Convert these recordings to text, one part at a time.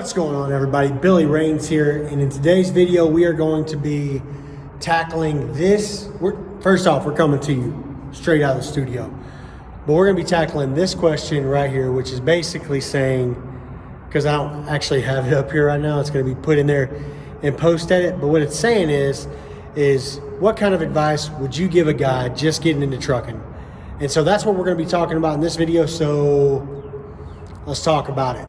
What's going on, everybody? Billy Rains here, and in today's video we are going to be tackling this. First off, we're coming to you straight out of the studio, but we're going to be tackling this question right here, which is basically saying, because I don't actually have it up here right now, it's going to be put in there and post edit, but what it's saying is what kind of advice would you give a guy just getting into trucking? And so that's what we're going to be talking about in this video, so let's talk about it.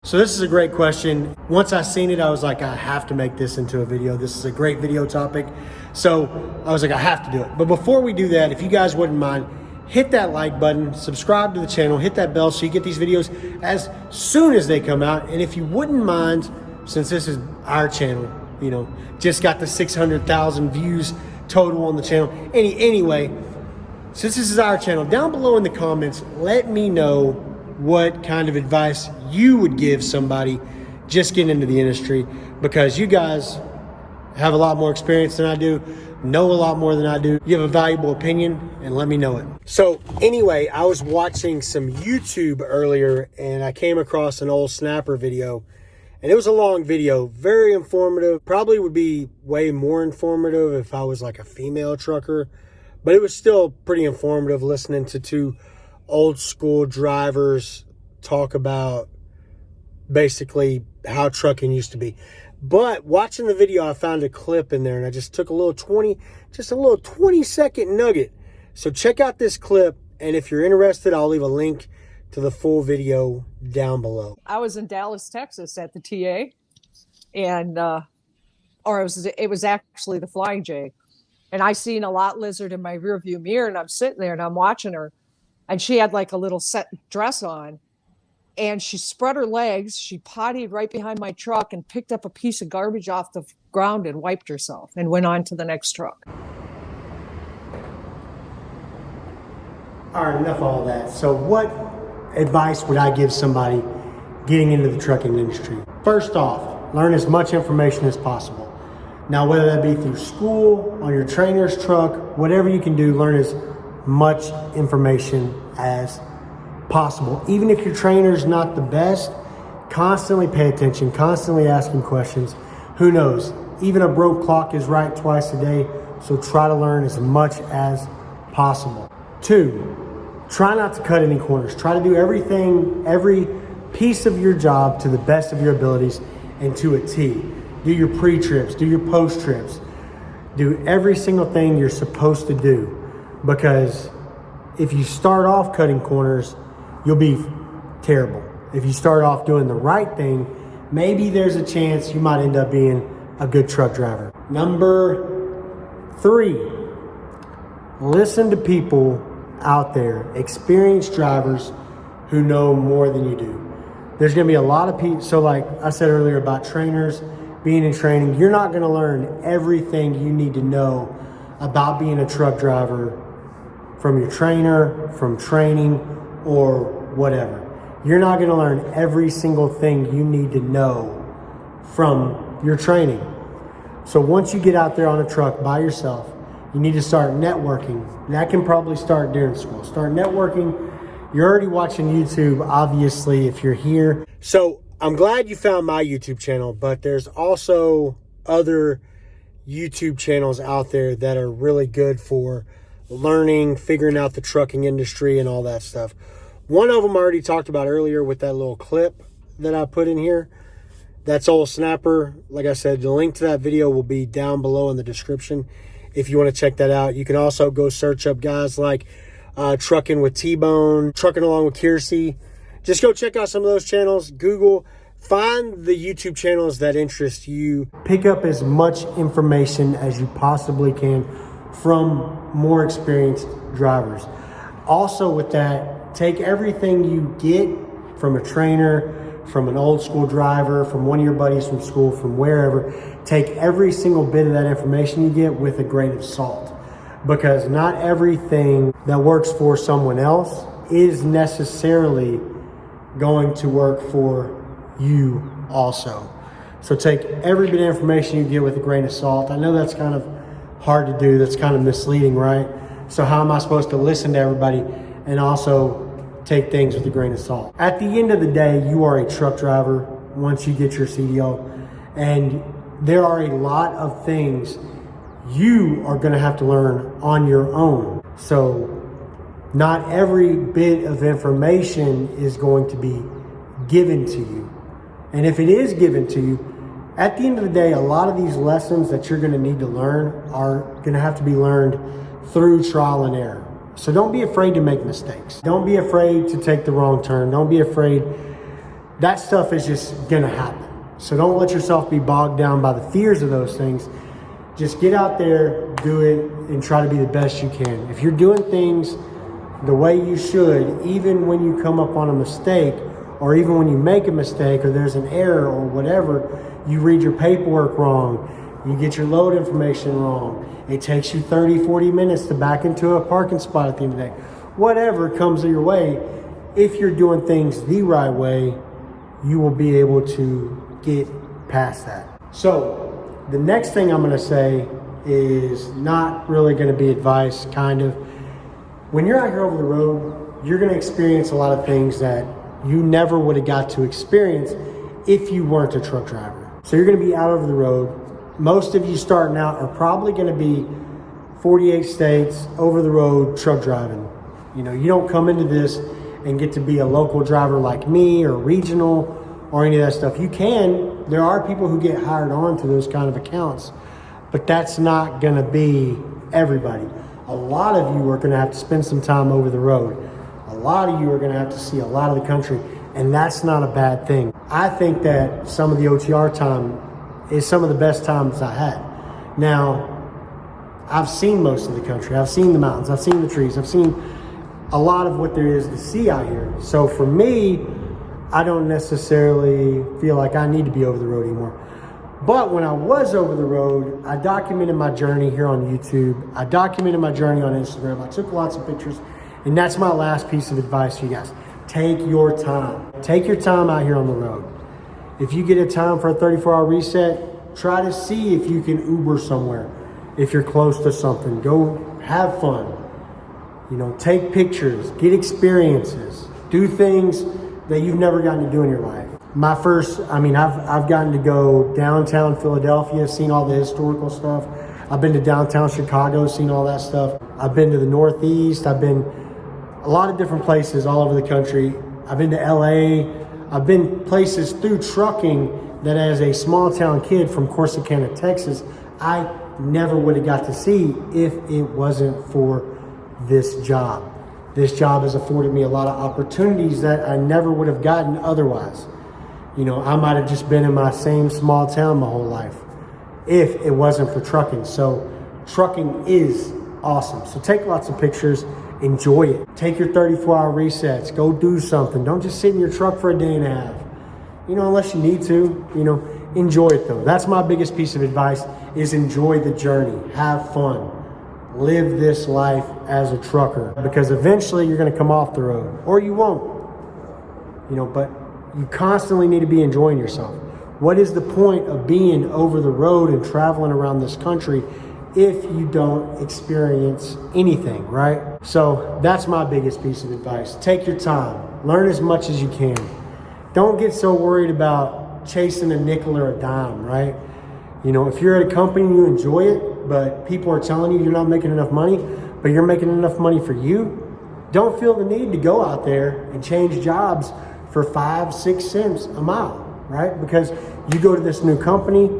So this is a great question. Once I seen it, I was like, I have to make this into a video. This is a great video topic. So I was like, I have to do it. But before we do that, if you guys wouldn't mind, hit that like button, subscribe to the channel, hit that bell so you get these videos as soon as they come out. And if you wouldn't mind, since this is our channel, you know, just got the 600,000 views total on the channel. Anyway, since this is our channel, down below in the comments, let me know what kind of advice you would give somebody just getting into the industry, because you guys have a lot more experience than I do, know a lot more than I do. You have a valuable opinion, and let me know it. So anyway, I was watching some YouTube earlier and I came across an old snapper video, and it was a long video, very informative. Probably would be way more informative if I was like a female trucker, but it was still pretty informative listening to two old school drivers talk about basically how trucking used to be. But watching the video, I found a clip in there, and I just took a little 20-second nugget. So check out this clip, and if you're interested, I'll leave a link to the full video down below. I was in Dallas, Texas at the TA, and it was actually the Flying J, and I seen a lot lizard in my rearview mirror, and I'm sitting there and I'm watching her, and she had like a little set dress on, and she spread her legs, she pottied right behind my truck and picked up a piece of garbage off the ground and wiped herself and went on to the next truck. All right, enough of all that. So what advice would I give somebody getting into the trucking industry? First off, learn as much information as possible. Now, whether that be through school, on your trainer's truck, whatever you can do, learn as much information as possible. Even if your trainer's not the best, constantly pay attention, constantly asking questions. Who knows? Even a broke clock is right twice a day, so try to learn as much as possible. 2, try not to cut any corners. Try to do everything, every piece of your job to the best of your abilities and to a T. Do your pre-trips, do your post-trips. Do every single thing you're supposed to do, because if you start off cutting corners, you'll be terrible. If you start off doing the right thing, maybe there's a chance you might end up being a good truck driver. Number 3, listen to people out there, experienced drivers who know more than you do. There's gonna be a lot of people, so like I said earlier about trainers, being in training, you're not gonna learn everything you need to know about being a truck driver from your trainer, from training, or whatever. You're not going to learn every single thing you need to know from your training. So once you get out there on a truck by yourself, you need to start networking. That can probably start during school. Start networking. You're already watching YouTube, obviously, if you're here. So I'm glad you found my YouTube channel, but there's also other YouTube channels out there that are really good for learning, figuring out the trucking industry and all that stuff. One of them I already talked about earlier with that little clip that I put in here. That's Old Snapper. Like I said, the link to that video will be down below in the description if you want to check that out. You can also go search up guys like Trucking with T-Bone, Trucking Along with Kiersey. Just go check out some of those channels. Google, find the YouTube channels that interest you. Pick up as much information as you possibly can from more experienced drivers. Also with that, take everything you get from a trainer, from an old school driver, from one of your buddies from school, from wherever. Take every single bit of that information you get with a grain of salt, because not everything that works for someone else is necessarily going to work for you also. So take every bit of information you get with a grain of salt. I know that's kind of hard to do. That's kind of misleading, right? So how am I supposed to listen to everybody and also take things with a grain of salt? At the end of the day, you are a truck driver once you get your CDL, and there are a lot of things you are going to have to learn on your own. So not every bit of information is going to be given to you. And if it is given to you, at the end of the day, a lot of these lessons that you're going to need to learn are going to have to be learned through trial and error. So don't be afraid to make mistakes. Don't be afraid to take the wrong turn. Don't be afraid. That stuff is just going to happen. So don't let yourself be bogged down by the fears of those things. Just get out there, do it, and try to be the best you can. If you're doing things the way you should, even when you come up on a mistake, or even when you make a mistake, or there's an error or whatever, you read your paperwork wrong, you get your load information wrong, it takes you 30, 40 minutes to back into a parking spot at the end of the day. Whatever comes your way, if you're doing things the right way, you will be able to get past that. So the next thing I'm going to say is not really going to be advice, kind of. When you're out here over the road, you're going to experience a lot of things that you never would have got to experience if you weren't a truck driver. So you're going to be out over the road. Most of you starting out are probably going to be 48 states, over the road, truck driving. You know, you don't come into this and get to be a local driver like me or regional or any of that stuff. You can. There are people who get hired on to those kind of accounts, but that's not going to be everybody. A lot of you are going to have to spend some time over the road. A lot of you are going to have to see a lot of the country, and that's not a bad thing. I think that some of the OTR time is some of the best times I had. Now, I've seen most of the country. I've seen the mountains. I've seen the trees. I've seen a lot of what there is to see out here. So for me, I don't necessarily feel like I need to be over the road anymore. But when I was over the road, I documented my journey here on YouTube. I documented my journey on Instagram. I took lots of pictures. And that's my last piece of advice to you guys. Take your time. Take your time out here on the road. If you get a time for a 34-hour reset, try to see if you can Uber somewhere. If you're close to something, go have fun. You know, take pictures, get experiences, do things that you've never gotten to do in your life. I've gotten to go downtown Philadelphia, seen all the historical stuff. I've been to downtown Chicago, seen all that stuff. I've been to the Northeast. I've been a lot of different places all over the country. I've been to LA. I've been places through trucking that as a small town kid from Corsicana, Texas, I never would have got to see if it wasn't for this job. This job has afforded me a lot of opportunities that I never would have gotten otherwise. You know, I might have just been in my same small town my whole life if it wasn't for trucking. So trucking is awesome. So take lots of pictures, enjoy it. Take your 34-hour resets, go do something. Don't just sit in your truck for a day and a half. You know, unless you need to, you know, enjoy it though. That's my biggest piece of advice is enjoy the journey, have fun. Live this life as a trucker because eventually you're going to come off the road or you won't, you know, but you constantly need to be enjoying yourself. What is the point of being over the road and traveling around this country if you don't experience anything, right? So that's my biggest piece of advice. Take your time, learn as much as you can. Don't get so worried about chasing a nickel or a dime, right? You know, if you're at a company and you enjoy it, but people are telling you you're not making enough money, but you're making enough money for you, don't feel the need to go out there and change jobs for 5-6 cents a mile, right? Because you go to this new company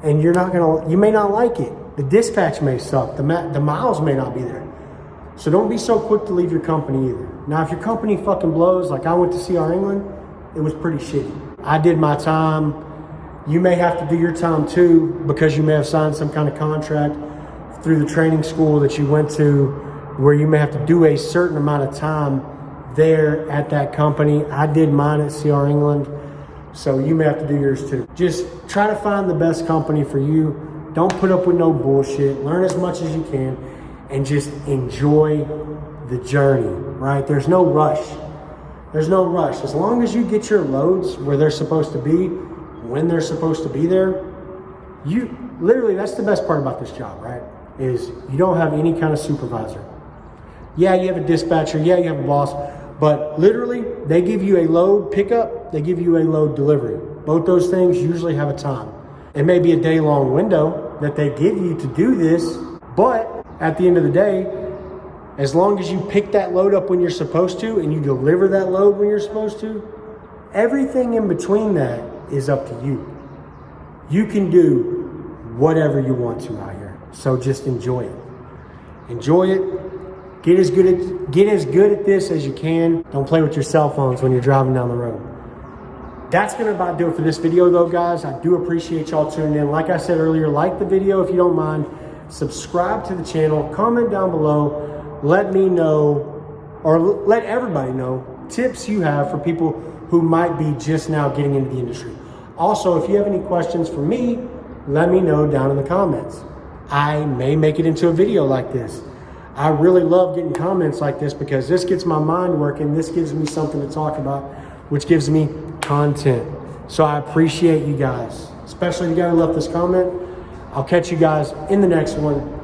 and you may not like it. The dispatch may suck. The miles may not be there. So don't be so quick to leave your company either. Now, if your company fucking blows, like I went to CR England, it was pretty shitty. I did my time. You may have to do your time too because you may have signed some kind of contract through the training school that you went to where you may have to do a certain amount of time there at that company. I did mine at CR England, so you may have to do yours too. Just try to find the best company for you. Don't put up with no bullshit. Learn as much as you can and just enjoy the journey, right? There's no rush. There's no rush. As long as you get your loads where they're supposed to be, when they're supposed to be there, you literally, that's the best part about this job, right? is you don't have any kind of supervisor. Yeah, you have a dispatcher, yeah, you have a boss, but literally they give you a load pickup, they give you a load delivery. Both those things usually have a time. It may be a day-long window that they give you to do this, but at the end of the day, as long as you pick that load up when you're supposed to and you deliver that load when you're supposed to, everything in between that is up to you. You can do whatever you want to out here. So just enjoy it. Enjoy it. Get as good at this as you can. Don't play with your cell phones when you're driving down the road. That's gonna about do it for this video though, guys. I do appreciate y'all tuning in. Like I said earlier, like the video if you don't mind. Subscribe to the channel, comment down below. Let me know, or let everybody know, tips you have for people who might be just now getting into the industry. Also, if you have any questions for me, let me know down in the comments. I may make it into a video like this. I really love getting comments like this because this gets my mind working. This gives me something to talk about, which gives me content. So I appreciate you guys, especially the guy who left this comment. I'll catch you guys in the next one.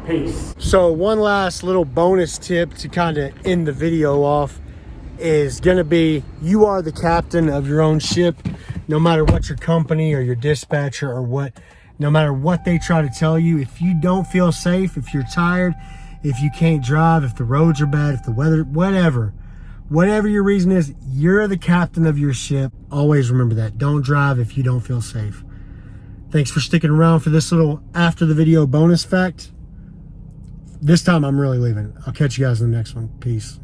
Peace. So one last little bonus tip to kind of end the video off is gonna be, you are the captain of your own ship. No matter what your company or your dispatcher or what, no matter what they try to tell you, if you don't feel safe, if you're tired, if you can't drive, if the roads are bad, if the weather, whatever your reason is, you're the captain of your ship. Always remember that. Don't drive if you don't feel safe. Thanks for sticking around for this little after the video bonus fact. This time I'm really leaving. I'll catch you guys in the next one. Peace.